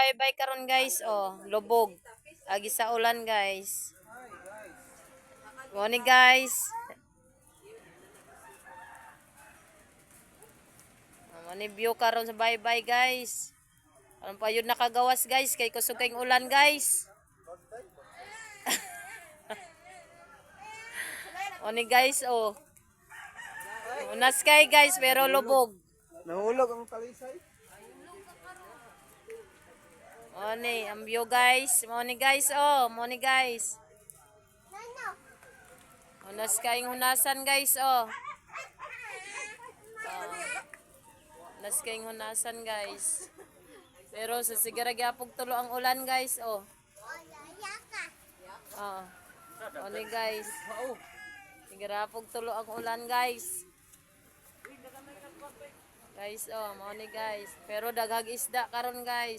baybay karon guys. Oh, lubog. Agi sa ulan guys. Morning guys. Morning view karon sa baybay guys. Ano pa yun nakagawas guys kay kusog kayong ulan guys. Morning guys oh. Una sky guys pero lubog. Nahulog ang talisay. Morning, ang view guys. Morning guys oh. Morning guys. Unas kayong hunasan guys oh. Unas kayong hunasan guys. Pero sa sigara gyapog tulo ang ulan guys oh. Oh. Morning guys. Sigara pog tulo ang ulan guys. Guys oh, morning guys. Pero daghag isda karon guys.